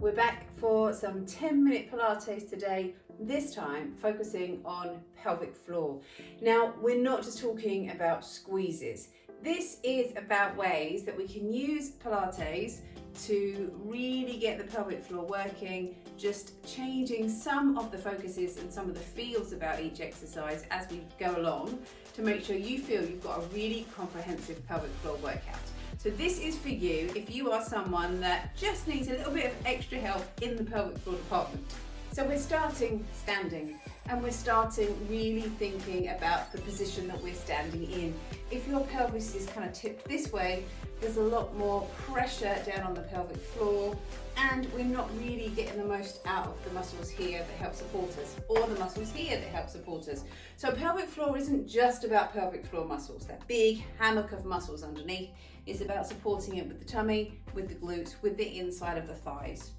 We're back for some 10-minute Pilates today, this time focusing on pelvic floor. Now, we're not just talking about squeezes. This is about ways that we can use Pilates to really get the pelvic floor working, just changing some of the focuses and some of the feels about each exercise as we go along to make sure you feel you've got a really comprehensive pelvic floor workout. So this is for you if you are someone that just needs a little bit of extra help in the pelvic floor department. So we're starting standing, and we're starting really thinking about the position that we're standing in. If your pelvis is kind of tipped this way, there's a lot more pressure down on the pelvic floor, and we're not really getting the most out of the muscles here that help support us, or the muscles here that help support us. So pelvic floor isn't just about pelvic floor muscles, that big hammock of muscles underneath. It's about supporting it with the tummy, with the glutes, with the inside of the thighs.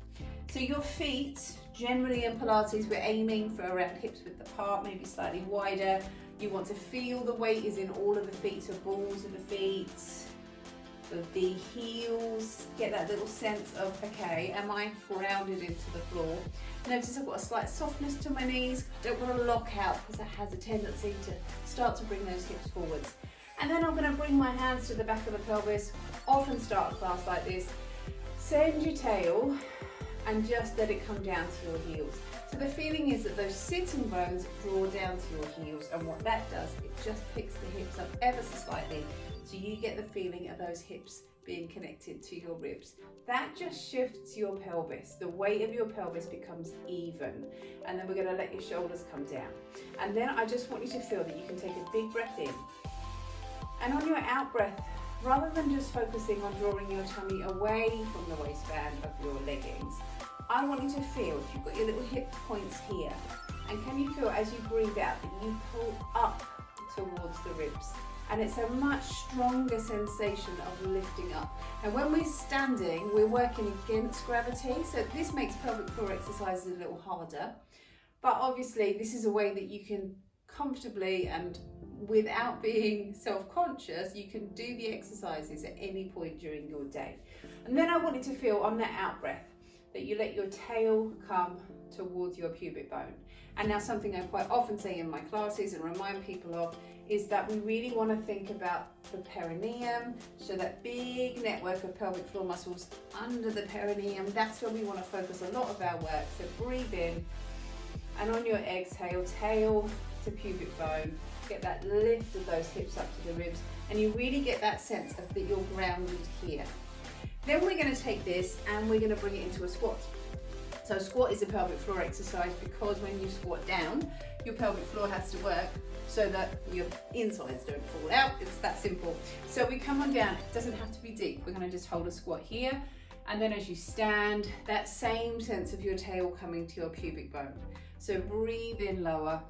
So your feet, generally in Pilates, we're aiming for around hips width apart, maybe slightly wider. You want to feel the weight is in all of the feet, so balls of the feet, the heels, get that little sense of, okay, am I grounded into the floor? Notice I've got a slight softness to my knees. Don't want to lock out because that has a tendency to start to bring those hips forwards. And then I'm going to bring my hands to the back of the pelvis. Often start a class like this. Send your tail and just let it come down to your heels. So the feeling is that those sitting bones draw down to your heels, and what that does, it just picks the hips up ever so slightly, so you get the feeling of those hips being connected to your ribs. That just shifts your pelvis. The weight of your pelvis becomes even, and then we're going to let your shoulders come down. And then I just want you to feel that you can take a big breath in, and on your out breath, rather than just focusing on drawing your tummy away from the waistband of your leggings, I want you to feel, if you've got your little hip points here, and can you feel as you breathe out that you pull up towards the ribs? And it's a much stronger sensation of lifting up. And when we're standing, we're working against gravity, so this makes pelvic floor exercises a little harder. But obviously, this is a way that you can comfortably and without being self-conscious, you can do the exercises at any point during your day. And then I want you to feel on that out breath that you let your tail come towards your pubic bone. And now something I quite often say in my classes and remind people of is that we really want to think about the perineum, so that big network of pelvic floor muscles under the perineum. That's where we want to focus a lot of our work. So breathe in, and on your exhale, tail to pubic bone, get that lift of those hips up to the ribs, and you really get that sense of that you're grounded here. Then we're going to take this and we're going to bring it into a squat. So squat is a pelvic floor exercise because when you squat down, your pelvic floor has to work so that your insides don't fall out. It's that simple. So we come on down, it doesn't have to be deep. We're going to just hold a squat here, and then as you stand, that same sense of your tail coming to your pubic bone. So breathe in lower,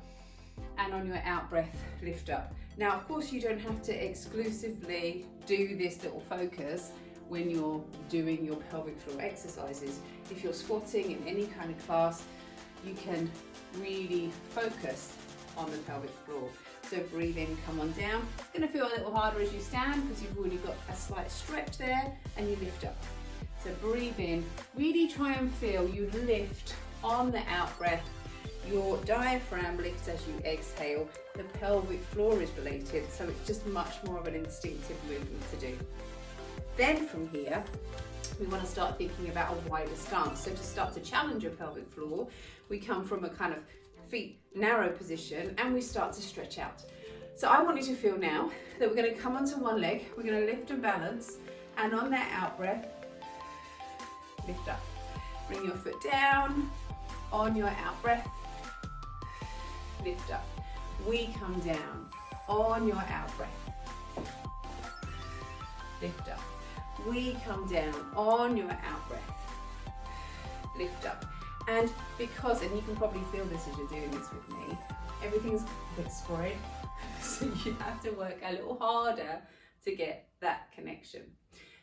and on your out breath, lift up. Now, of course, you don't have to exclusively do this little focus when you're doing your pelvic floor exercises. If you're squatting in any kind of class, you can really focus on the pelvic floor. So breathe in, come on down. It's going to feel a little harder as you stand because you've already got a slight stretch there, and you lift up. So breathe in, really try and feel you lift on the out breath. Your diaphragm lifts as you exhale. The pelvic floor is related, so it's just much more of an instinctive movement to do. Then from here, we want to start thinking about a wider stance. So to start to challenge your pelvic floor, we come from a kind of feet narrow position and we start to stretch out. So I want you to feel now that we're going to come onto one leg, we're going to lift and balance, and on that out breath, lift up. Bring your foot down, on your out breath, lift up. We come down, on your out breath, lift up. We come down, on your out breath, lift up. And because, and you can probably feel this as you're doing this with me, everything's a bit spread, so you have to work a little harder to get that connection.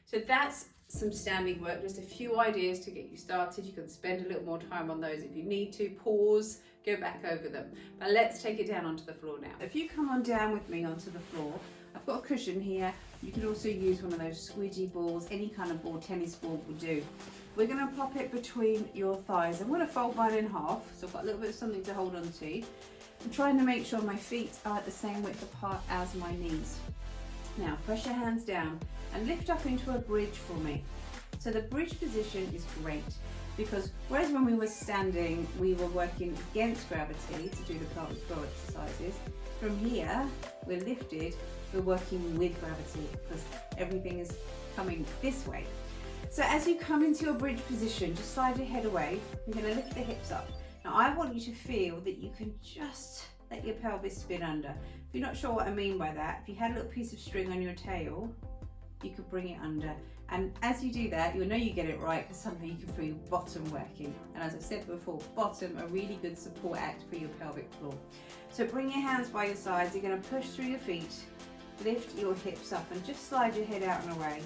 So that's some standing work, just a few ideas to get you started. You can spend a little more time on those if you need to, pause, go back over them. But let's take it down onto the floor now. If you come on down with me onto the floor, I've got a cushion here. You can also use one of those squidgy balls, any kind of ball, tennis ball will do. we're going to pop it between your thighs. I'm going to fold mine in half, so I've got a little bit of something to hold on to. I'm trying to make sure my feet are at the same width apart as my knees. Now press your hands down and lift up into a bridge for me. So the bridge position is great because whereas when we were standing we were working against gravity to do the pelvic floor exercises, from here we're lifted, we're working with gravity because everything is coming this way. So as you come into your bridge position, just slide your head away. You're going to lift the hips up. Now I want you to feel that you can just let your pelvis spin under. If you're not sure what I mean by that, if you had a little piece of string on your tail, you could bring it under. And as you do that, you'll know you get it right because suddenly you can feel your bottom working. And as I've said before, bottom, a really good support act for your pelvic floor. So bring your hands by your sides. You're going to push through your feet, lift your hips up and just slide your head out and away.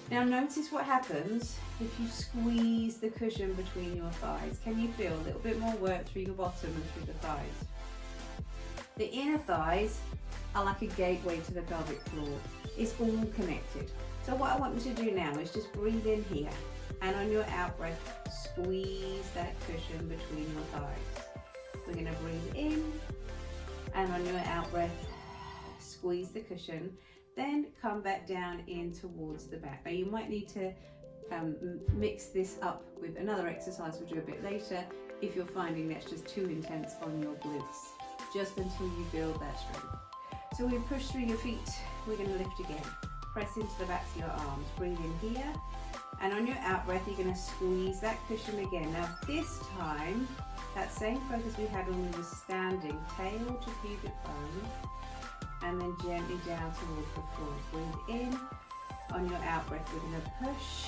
Now notice what happens if you squeeze the cushion between your thighs. Can you feel a little bit more work through your bottom and through the thighs? The inner thighs are like a gateway to the pelvic floor. It's all connected. So what I want you to do now is just breathe in here and on your out breath, squeeze that cushion between your thighs. We're going to breathe in and on your out breath, squeeze the cushion. Then come back down in towards the back. Now you might need to mix this up with another exercise we'll do a bit later if you're finding that's just too intense on your glutes, just until you build that strength. So we push through your feet, we're going to lift again. Press into the backs of your arms, breathe in here, and on your out breath you're going to squeeze that cushion again. Now this time, that same focus we had when we were standing, tail to pubic bone, and then gently down towards the floor. Breathe in. On your out breath, we're going to push.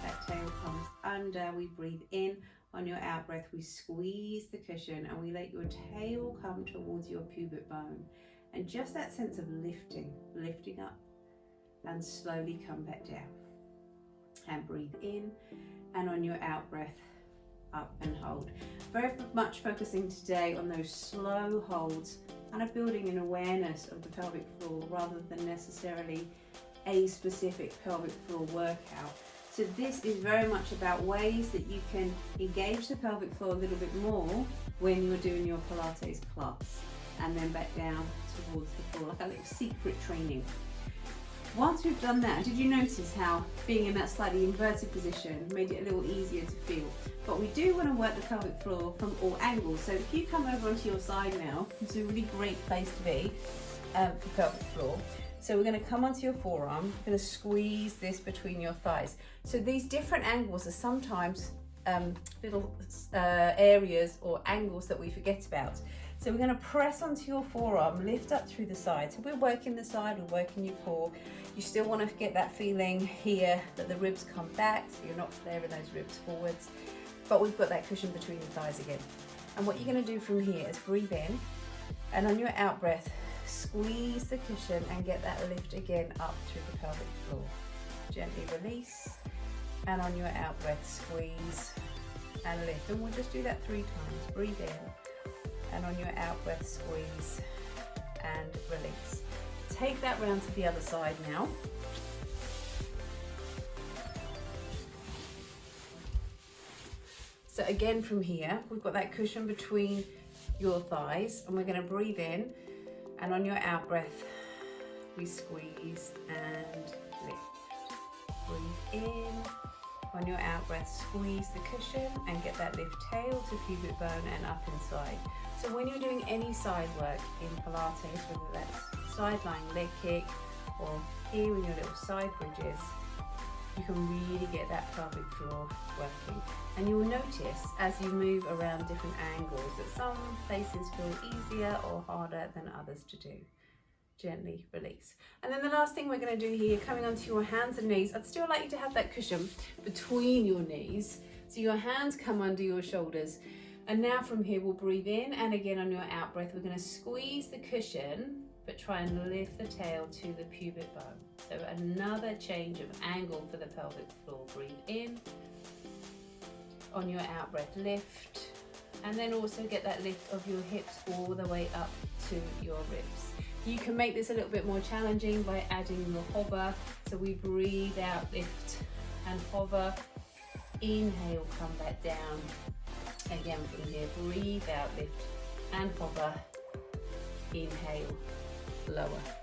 That tail comes under. We breathe in. On your out breath, we squeeze the cushion and we let your tail come towards your pubic bone. And just that sense of lifting up and slowly come back down. And breathe in. And on your out breath, up and hold. Very much focusing today on those slow holds, kind of building an awareness of the pelvic floor rather than necessarily a specific pelvic floor workout. So this is very much about ways that you can engage the pelvic floor a little bit more when you're doing your Pilates class, and then back down towards the floor, like a little secret training. Once we've done that, did you notice how being in that slightly inverted position made it a little easier to feel? But we do want to work the pelvic floor from all angles. So if you come over onto your side now, it's a really great place to be for pelvic floor. So we're going to come onto your forearm, going to squeeze this between your thighs. So these different angles are sometimes little areas or angles that we forget about. So we're going to press onto your forearm, lift up through the side. So we're working the side, we're working your core. You still want to get that feeling here that the ribs come back, so you're not flaring those ribs forwards. But we've got that cushion between the thighs again. And what you're going to do from here is breathe in, and on your out breath, squeeze the cushion and get that lift again up through the pelvic floor. Gently release, and on your out breath, squeeze and lift. And we'll just do that 3 times. Breathe in, and on your out breath, squeeze and release. Take that round to the other side now. So again from here, we've got that cushion between your thighs, and we're going to breathe in, and on your out breath, we squeeze and lift. Breathe in. On your out breath, squeeze the cushion and get that lift tail to pubic bone and up inside. So when you're doing any side work in Pilates, whether that's side lying leg kick or here in your little side bridges, you can really get that pelvic floor working. And you'll notice as you move around different angles that some places feel easier or harder than others to do. Gently release. And then the last thing we're going to do here, coming onto your hands and knees, I'd still like you to have that cushion between your knees. So your hands come under your shoulders. And now from here, we'll breathe in, and again on your out breath, we're going to squeeze the cushion, but try and lift the tail to the pubic bone. So another change of angle for the pelvic floor. Breathe in. On your out breath, lift. And then also get that lift of your hips all the way up to your ribs. You can make this a little bit more challenging by adding your hover. So we breathe out, lift and hover. Inhale, come back down. Again from here, breathe out, lift and hover. Inhale, lower.